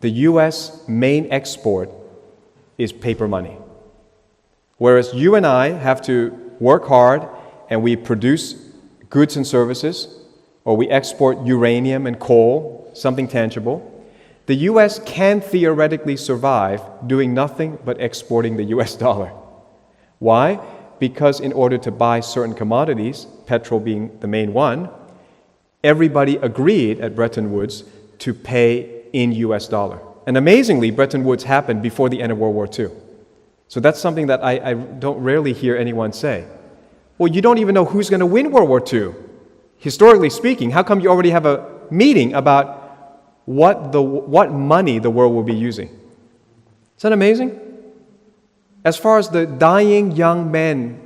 The U.S. main export is paper money. Whereas you and I have to work hard and we produce goods and services, or we export uranium and coal, something tangible, the U.S. can theoretically survive doing nothing but exporting the U.S. dollar. Why? Because in order to buy certain commodities, petrol being the main one, everybody agreed at Bretton Woods to pay in U.S. dollar. And amazingly, Bretton Woods happened before the end of World War II. So that's something that I don't rarely hear anyone say. Well, you don't even know who's going to win World War II. Historically speaking, how come you already have a meeting about what money the world will be using? Is that amazing? As far as the dying young men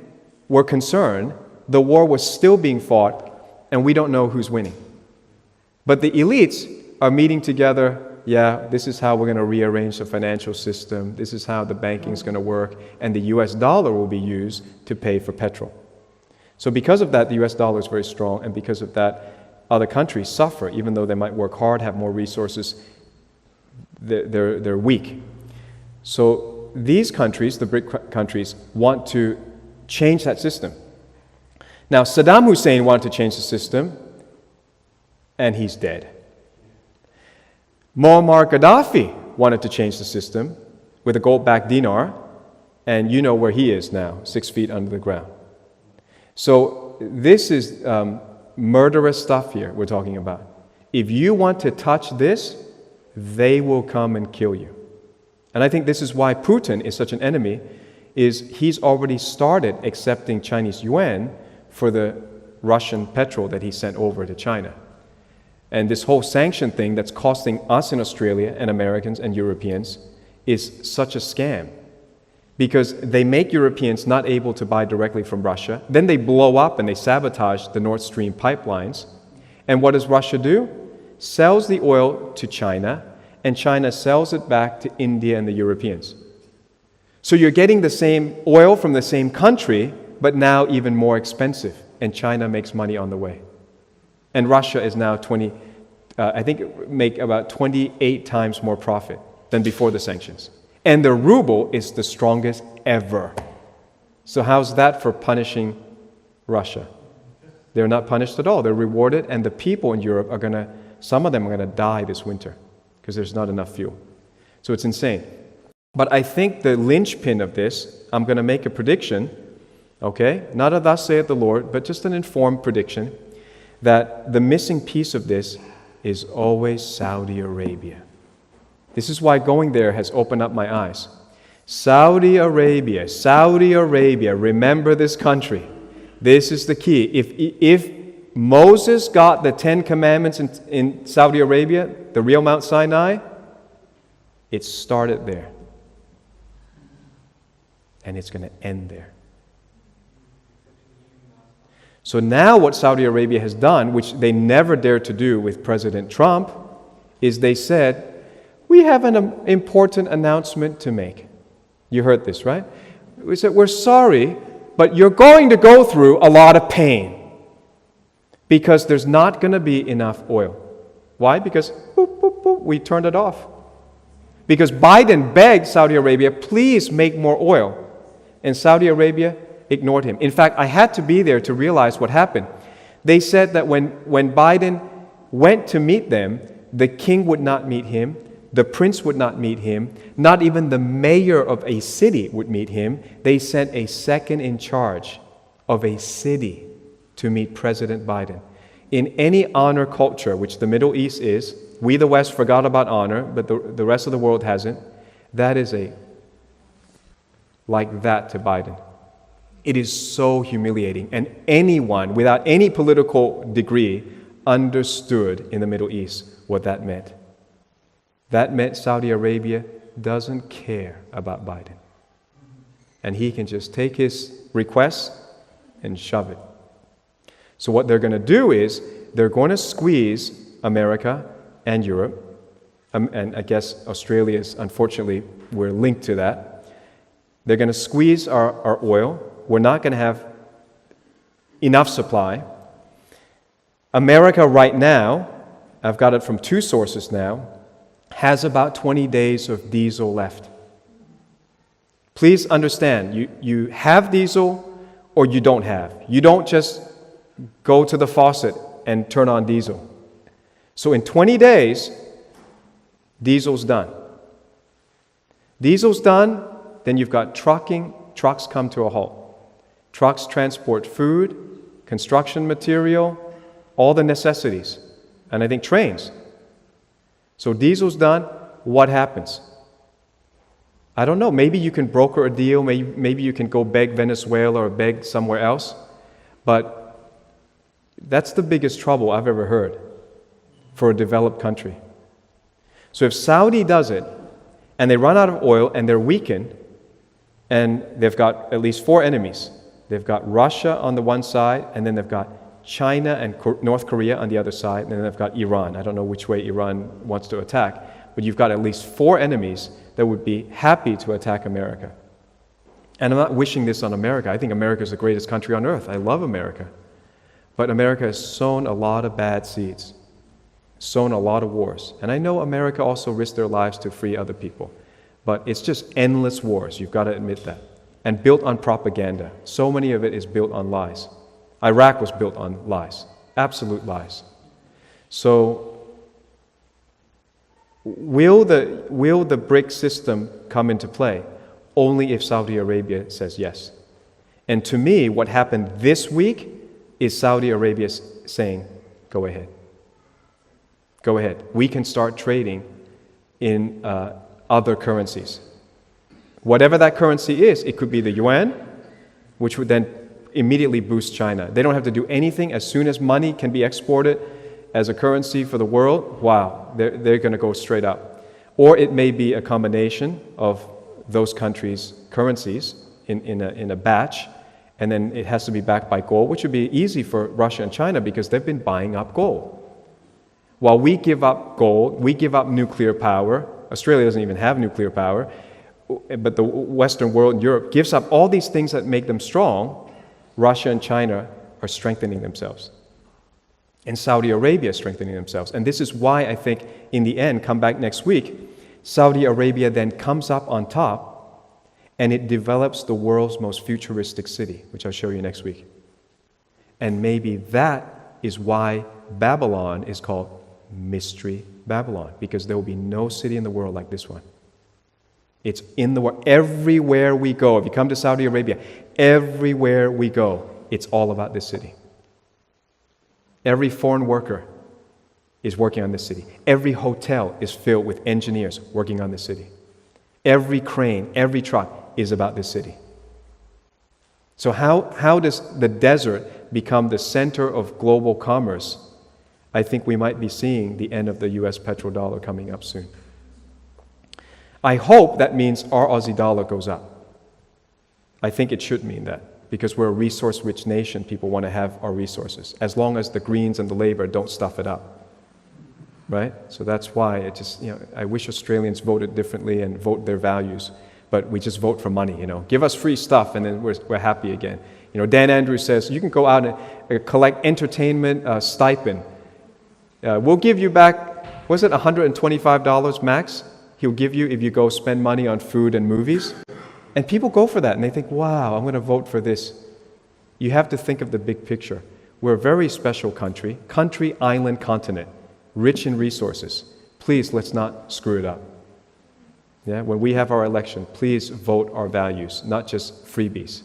were concerned, the war was still being fought, and we don't know who's winning. But the elites are meeting together. Yeah, this is how we're going to rearrange the financial system. This is how the banking is going to work. And the US dollar will be used to pay for petrol. So because of that, the US dollar is very strong. And because of that, other countries suffer. Even though they might work hard, have more resources, they're weak. So these countries, the BRIC countries, want to change that system. Now, Saddam Hussein wanted to change the system, and he's dead. Muammar Gaddafi wanted to change the system with a gold-backed dinar, and you know where he is now, 6 feet under the ground. So this is murderous stuff here we're talking about. If you want to touch this, they will come and kill you. And I think this is why Putin is such an enemy, is he's already started accepting Chinese yuan for the Russian petrol that he sent over to China. And this whole sanction thing that's costing us in Australia and Americans and Europeans is such a scam. Because they make Europeans not able to buy directly from Russia. Then they blow up and they sabotage the Nord Stream pipelines. And what does Russia do? Sells the oil to China, and China sells it back to India and the Europeans. So you're getting the same oil from the same country, but now even more expensive. And China makes money on the way. And Russia is now make about 28 times more profit than before the sanctions. And the ruble is the strongest ever. So how's that for punishing Russia? They're not punished at all. They're rewarded, and the people in Europe some of them are going to die this winter because there's not enough fuel. So it's insane. But I think the linchpin of this, I'm going to make a prediction, okay? Not a thus saith the Lord, but just an informed prediction, that the missing piece of this is always Saudi Arabia. This is why going there has opened up my eyes. Saudi Arabia, remember this country. This is the key. If Moses got the 10 Commandments in Saudi Arabia, the real Mount Sinai, it started there. And it's going to end there. So now what Saudi Arabia has done, which they never dared to do with President Trump, is they said, we have an important announcement to make. You heard this, right? We said, we're sorry, but you're going to go through a lot of pain because there's not going to be enough oil. Why? Because we turned it off. Because Biden begged Saudi Arabia, please make more oil. And Saudi Arabia ignored him. In fact, I had to be there to realize what happened. They said that when Biden went to meet them, the king would not meet him, the prince would not meet him, not even the mayor of a city would meet him. They sent a second in charge of a city to meet President Biden. In any honor culture, which the Middle East is, we the West forgot about honor, but the rest of the world hasn't. That is like that to Biden. It is so humiliating. And anyone without any political degree understood in the Middle East what that meant. That meant Saudi Arabia doesn't care about Biden. And he can just take his request and shove it. So what they're going to do is they're going to squeeze America and Europe. And I guess Australia is, unfortunately, we're linked to that. They're going to squeeze our oil. We're not going to have enough supply. America right now, I've got it from two sources now, has about 20 days of diesel left. Please understand, you have diesel or you don't have. You don't just go to the faucet and turn on diesel. So in 20 days, diesel's done. Diesel's done, then you've got trucks come to a halt. Trucks transport food, construction material, all the necessities, and I think trains. So diesel's done, what happens? I don't know, maybe you can broker a deal, maybe you can go beg Venezuela or beg somewhere else, but that's the biggest trouble I've ever heard for a developed country. So if Saudi does it, and they run out of oil and they're weakened, and they've got at least 4 enemies. They've got Russia on the one side, and then they've got China and North Korea on the other side, and then they've got Iran. I don't know which way Iran wants to attack, but you've got at least 4 enemies that would be happy to attack America. And I'm not wishing this on America. I think America is the greatest country on earth. I love America. But America has sown a lot of bad seeds, sown a lot of wars. And I know America also risked their lives to free other people. But it's just endless wars, you've got to admit that. And built on propaganda. So many of it is built on lies. Iraq was built on lies, absolute lies. So, will the BRICS system come into play? Only if Saudi Arabia says yes. And to me, what happened this week is Saudi Arabia saying, go ahead. Go ahead. We can start trading in other currencies. Whatever that currency is, it could be the Yuan, which would then immediately boost China. They don't have to do anything. As soon as money can be exported as a currency for the world, wow, they're going to go straight up. Or it may be a combination of those countries' currencies in a batch, and then it has to be backed by gold, which would be easy for Russia and China because they've been buying up gold. While we give up gold, we give up nuclear power. Australia doesn't even have nuclear power, but the Western world and Europe gives up all these things that make them strong. Russia and China are strengthening themselves. And Saudi Arabia is strengthening themselves. And this is why I think, in the end, come back next week, Saudi Arabia then comes up on top and it develops the world's most futuristic city, which I'll show you next week. And maybe that is why Babylon is called Mystery Babylon, because there will be no city in the world like this one. It's in the world. Everywhere we go, if you come to Saudi Arabia, everywhere we go, it's all about this city. Every foreign worker is working on this city. Every hotel is filled with engineers working on this city. Every crane, every truck is about this city. So how does the desert become the center of global commerce? I think we might be seeing the end of the US petrodollar coming up soon. I hope that means our Aussie dollar goes up. I think it should mean that, because we're a resource-rich nation. People want to have our resources, as long as the Greens and the Labour don't stuff it up, right? So that's why it just, I wish Australians voted differently and vote their values, but we just vote for money, Give us free stuff and then we're happy again. Dan Andrews says, you can go out and collect entertainment stipend. We'll give you back, was it $125 max? He'll give you if you go spend money on food and movies. And people go for that and they think, wow, I'm going to vote for this. You have to think of the big picture. We're a very special country, island, continent, rich in resources. Please, let's not screw it up. Yeah, when we have our election, please vote our values, not just freebies.